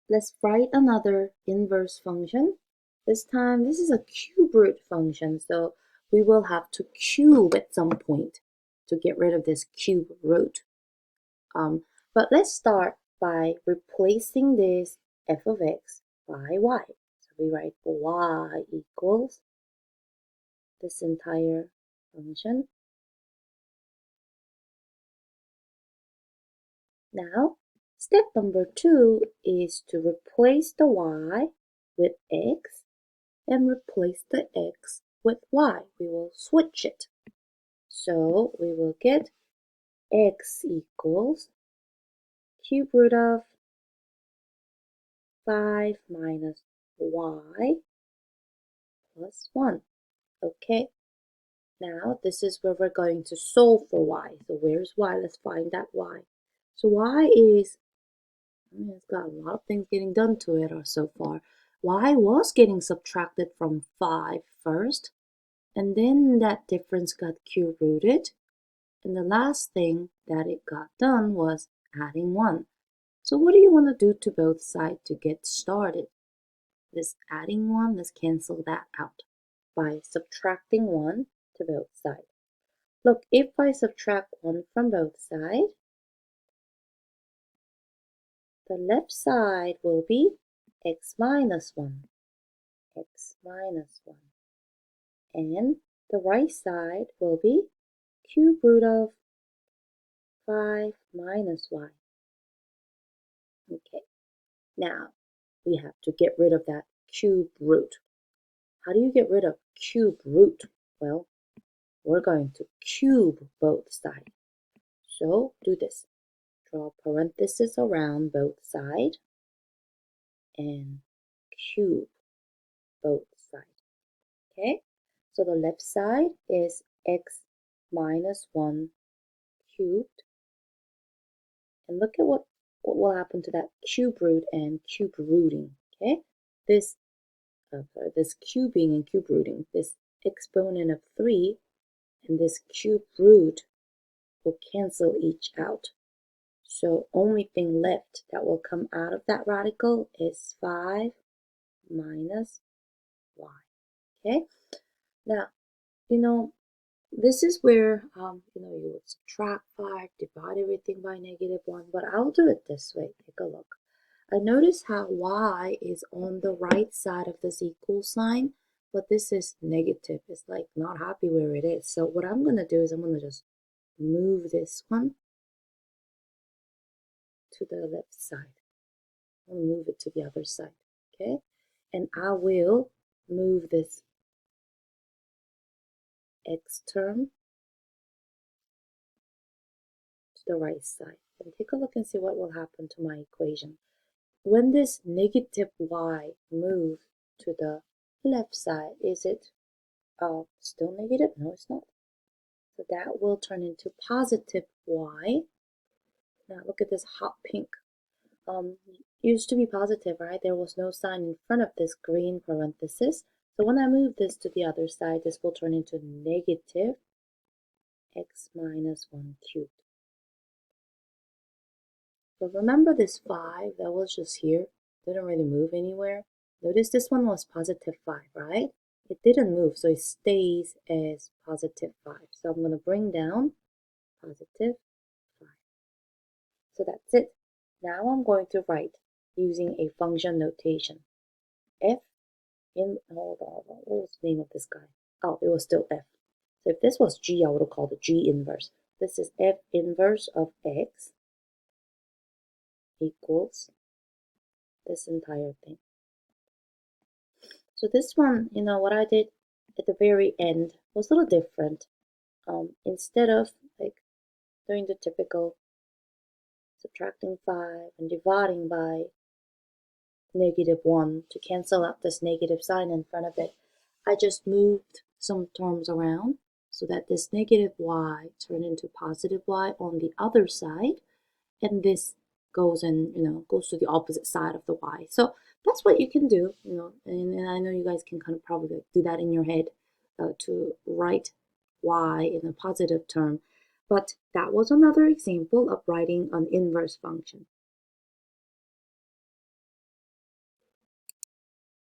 Let's write another inverse function. This time, this is a cube root function, so we will have to cube at some point to get rid of this cube root. But let's start by replacing this f of x by y. So we write y equals this entire function. Now, step number 2 is to replace the y with x and replace the x with y. We will switch it. So we will get x equals cube root of 5 minus y plus 1. Okay, now this is where we're going to solve for y. So where's y? Let's find that y. So y is, it's got a lot of things getting done to it so far. Y was getting subtracted from 5 first, and then that difference got cube rooted. And the last thing that it got done was adding 1. So what do you want to do to both sides to get started? This adding 1, let's cancel that out by subtracting 1 to both sides. Look, if I subtract 1 from both sides, the left side will be x minus 1, x minus 1. And the right side will be cube root of 5 minus y. Okay, now we have to get rid of that cube root. How do you get rid of cube root? Well, we're going to cube both sides. So do this. Draw parentheses around both sides and cube both sides. Okay, so the left side is x minus 1 cubed. And look at what will happen to that cube root and cube rooting. Okay, this cubing and cube rooting, this exponent of 3 and this cube root will cancel each out. So only thing left that will come out of that radical is 5 minus y. Okay, now, this is where, you would subtract 5, divide everything by -1, but I'll do it this way. Take a look. I notice how y is on the right side of this equal sign, but this is negative. It's like not happy where it is. So what I'm going to do is I'm going to just move this one to the left side. I'll move it to the other side, okay? And I will move this x term to the right side. And take a look and see what will happen to my equation. When this negative y moves to the left side, is it still negative? No, it's not. So that will turn into positive y. Now look at this hot pink. Used to be positive, right? There was no sign in front of this green parenthesis. So when I move this to the other side, this will turn into negative x minus 1 cubed. But remember this 5 that was just here? Didn't really move anywhere. Notice this one was positive 5, right? It didn't move, so it stays as positive 5. So I'm going to bring down positive 5. So that's it. Now I'm going to write using a function notation. Hold on, what was the name of this guy? Oh, it was still f. So if this was g, I would have called it g inverse. This is f inverse of x equals this entire thing. So this one, what I did at the very end was a little different. Instead of doing the typical subtracting 5 and dividing by -1 to cancel out this negative sign in front of it, I just moved some terms around so that this negative y turned into positive y on the other side, and this goes goes to the opposite side of the y. So that's what you can do, and I know you guys can kind of probably do that in your head to write y in a positive term. But that was another example of writing an inverse function.